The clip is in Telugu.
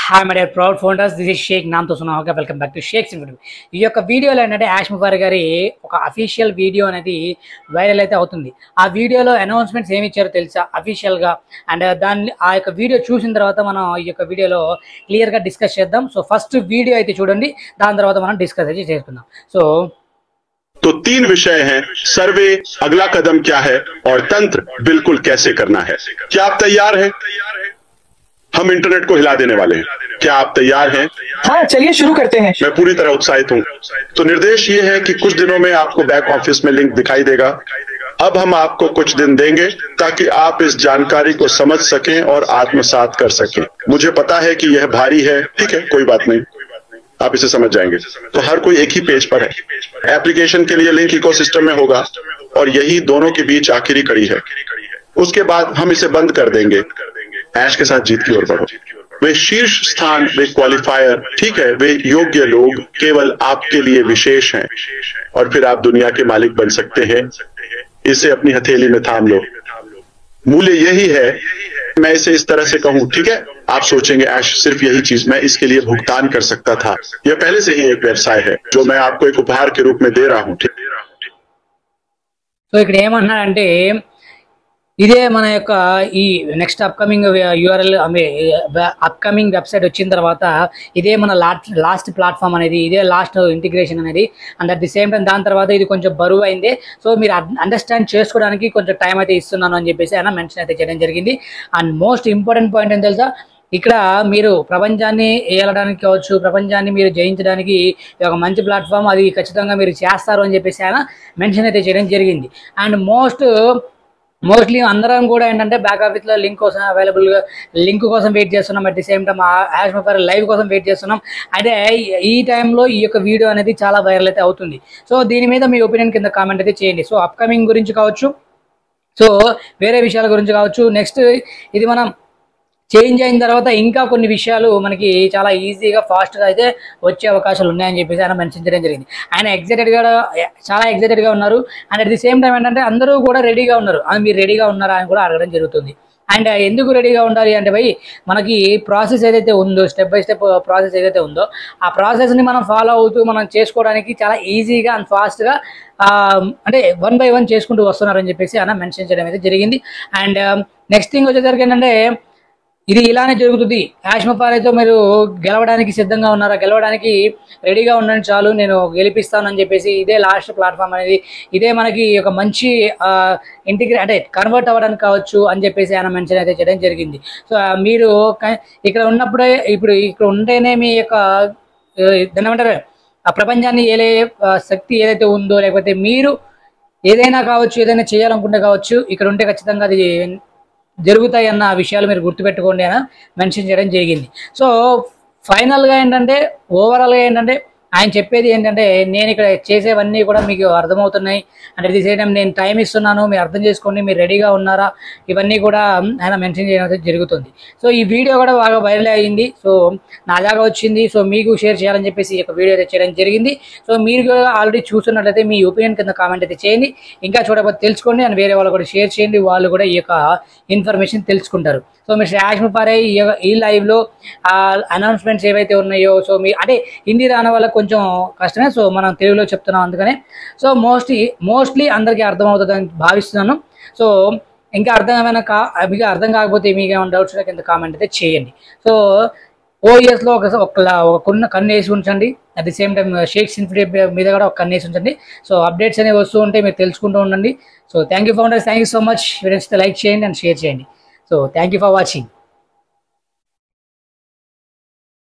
Hi my dear proud founders, this is Shaik. నామ్తో సున్నా. Okay, welcome back to Shaik's informative. ఈ యొక్క వీడియోలో ఏంటంటే యాష్ ముఫార్ గారి ఒక అఫీషియల్ వీడియో అనేది వైరల్ అయితే అవుతుంది. ఆ వీడియోలో అనౌన్స్మెంట్స్ ఏమి ఇచ్చారో తెలుసా అఫీషియల్గా. అండ్ దాన్ని ఆ యొక్క వీడియో చూసిన తర్వాత మనం ఈ యొక్క వీడియోలో క్లియర్గా డిస్కస్ చేద్దాం. సో ఫస్ట్ వీడియో అయితే చూడండి, దాని తర్వాత మనం డిస్కస్ అయితే చేసుకుందాం. సో तो तीन विषय हैं: सर्वे, अगला कदम क्या है और तंत्र बिल्कुल कैसे करना है। क्या आप तैयार हैं? हम इंटरनेट को हिला देने वाले हैं। क्या आप तैयार हैं? हाँ, चलिए शुरू करते हैं। मैं पूरी तरह उत्साहित हूं। तो निर्देश ये है कि कुछ दिनों में आपको बैक ऑफिस में लिंक दिखाई देगा। अब हम आपको कुछ दिन देंगे ताकि आप इस जानकारी को समझ सकें और आत्मसात कर सकें। मुझे पता है कि यह भारी है, ठीक है, कोई बात नहीं, आप इसे समझ जाएंगे। तो हर कोई एक ही पेज पर है। एप्लीकेशन के लिए लिंक इकोसिस्टम में होगा और यही दोनों के बीच आखिरी कड़ी है। उसके बाद हम इसे बंद कर देंगे। ऐश के साथ जीत की ओर बढ़ो। वे शीर्ष स्थान, वे क्वालिफायर, ठीक है, वे योग्य लोग केवल आपके लिए विशेष हैं और फिर आप दुनिया के मालिक बन सकते हैं। इसे अपनी हथेली में थाम लो। मूल्य यही है। मैं इसे इस तरह से कहूं, ठीक है, आप सोचेंगे ऐश सिर्फ यही चीज, मैं इसके लिए भुगतान कर सकता था। यह पहले से ही एक व्यवसाय है जो मैं आपको एक उपहार के रूप में दे रहा हूं। సో ఇక్కడ ఏమన్నాడంటే ఇదే మన యొక్క ఈ next upcoming URL upcoming website వచ్చిన తర్వాత ఇదే మన లాస్ట్ ప్లాట్ఫామ్ అనేది, ఇదే లాస్ట్ ఇంటిగ్రేషన్ అనేది. And at the same time దాని తర్వాత ఇది కొంచెం బరువు అయింది. సో మీరు అండర్స్టాండ్ చేసుకోవడానికి కొంచెం టైం అయితే ఇస్తున్నాను అని చెప్పేసి ఆయన మెన్షన్ అయితే చేయడం జరిగింది. అండ్ మోస్ట్ ఇంపార్టెంట్ పాయింట్ ఏం తెలుసా, ఇక్కడ మీరు ప్రపంచాన్ని ఏలడానికి కావచ్చు, ప్రపంచాన్ని మీరు జయించడానికి ఒక మంచి ప్లాట్ఫామ్, అది ఖచ్చితంగా మీరు చేస్తారు అని చెప్పేసి ఆయన మెన్షన్ అయితే చేయడం జరిగింది. అండ్ మోస్ట్లీ అందరం కూడా ఏంటంటే బ్యాక్ ఆఫీస్లో లింక్ కోసం అవైలబుల్గా లింక్ కోసం వెయిట్ చేస్తున్నాం. అట్ ది సేమ్ టైం యాష్ ముఫార్ లైవ్ కోసం వెయిట్ చేస్తున్నాం. అయితే ఈ టైంలో ఈ యొక్క వీడియో అనేది చాలా వైరల్ అయితే అవుతుంది. సో దీని మీద మీ ఒపీనియన్ కింద కామెంట్ అయితే చేయండి. సో అప్కమింగ్ గురించి కావచ్చు, సో వేరే విషయాల గురించి కావచ్చు. నెక్స్ట్ ఇది మనం చేంజ్ అయిన తర్వాత ఇంకా కొన్ని విషయాలు మనకి చాలా ఈజీగా ఫాస్ట్గా అయితే వచ్చే అవకాశాలు ఉన్నాయని చెప్పేసి ఆయన మెన్షన్ చేయడం జరిగింది. ఆయన చాలా ఎగ్జైటెడ్గా ఉన్నారు. And at the same time ఏంటంటే అందరూ కూడా రెడీగా ఉన్నారు. మీరు రెడీగా ఉన్నారా అని కూడా అడగడం జరుగుతుంది. అండ్ ఎందుకు రెడీగా ఉండాలి అంటే మనకి ప్రాసెస్ ఏదైతే ఉందో, స్టెప్ బై స్టెప్ ప్రాసెస్ ఏదైతే ఉందో ఆ ప్రాసెస్ని మనం ఫాలో అవుతూ మనం చేసుకోవడానికి చాలా ఈజీగా అండ్ ఫాస్ట్గా అంటే 1 by 1 చేసుకుంటూ వస్తున్నారని చెప్పేసి ఆయన మెన్షన్ చేయడం అయితే జరిగింది. అండ్ నెక్స్ట్ థింగ్ వచ్చేసరికి ఏంటంటే ఇది ఇలానే జరుగుతుంది. యాష్ ముఫార్ అయితే మీరు గెలవడానికి సిద్ధంగా ఉన్నారా, గెలవడానికి రెడీగా ఉండండి, చాలు నేను గెలిపిస్తాను అని చెప్పేసి ఇదే లాస్ట్ ప్లాట్ఫామ్ అనేది, ఇదే మనకి ఒక మంచి అంటే కన్వర్ట్ అవ్వడానికి కావచ్చు అని చెప్పేసి ఆయన మెన్షన్ అయితే చేయడం జరిగింది. సో మీరు ఇక్కడ ఉన్నప్పుడే ఇప్పుడు ఇక్కడ ఉంటేనే మీ యొక్క దాన్ని ఏమంటారు ఆ ప్రపంచాన్ని ఏలే శక్తి ఏదైతే ఉందో, లేకపోతే మీరు ఏదైనా కావచ్చు, ఏదైనా చేయాలనుకుంటే కావచ్చు, ఇక్కడ ఉంటే ఖచ్చితంగా అది జరుగుతాయి అన్న విషయాలు మీరు గుర్తుపెట్టుకోండి అని మెన్షన్ చేయడం జరిగింది. సో ఫైనల్గా ఏంటంటే ఓవరాల్గా ఏంటంటే ఆయన చెప్పేది ఏంటంటే నేను ఇక్కడ చేసేవన్నీ కూడా మీకు అర్థమవుతున్నాయి. అంటే ది సేమ్ టైం నేను టైం ఇస్తున్నాను, మీరు అర్థం చేసుకోండి, మీరు రెడీగా ఉన్నారా, ఇవన్నీ కూడా ఆయన మెన్షన్ చేయడం జరుగుతుంది. సో ఈ వీడియో కూడా బాగా వైరల్ అయ్యింది. సో నా దాకా వచ్చింది. సో మీకు షేర్ చేయాలని చెప్పేసి ఈ యొక్క వీడియో అయితే చేయడం జరిగింది. సో మీరు ఆల్రెడీ చూస్తున్నట్లయితే మీ ఒపీనియన్ కింద కామెంట్ అయితే చేయండి. ఇంకా చూడకపోతే తెలుసుకోండి అండ్ వేరే వాళ్ళు కూడా షేర్ చేయండి, వాళ్ళు కూడా ఈ యొక్క ఇన్ఫర్మేషన్ తెలుసుకుంటారు. సో మీరు యాష్ ముఫార్ ఈ లైవ్లో అనౌన్స్మెంట్స్ ఏవైతే ఉన్నాయో, సో మీ అంటే హిందీ రాని వాళ్ళకి కొంచెం కష్టమే, సో మనం తెలుగులో చెప్తున్నాం అందుకనే. సో మోస్ట్లీ అందరికీ అర్థమవుతుందని భావిస్తున్నాను. సో ఇంకా మీకు అర్థం కాకపోతే మీకు ఏమైనా డౌట్స్ కింద కామెంట్ అయితే చేయండి. సో OESలో ఒక కన్ను వేసి ఉంచండి. At the same time shakes informative మీద కూడా ఒక కన్ను వేసి ఉంచండి. సో అప్డేట్స్ అనేవి వస్తూ ఉంటాయి, మీరు తెలుసుకుంటూ ఉండండి. So thank you founders, thank you so much. Videos like చేయండి అండ్ షేర్ చేయండి. So thank you for watching.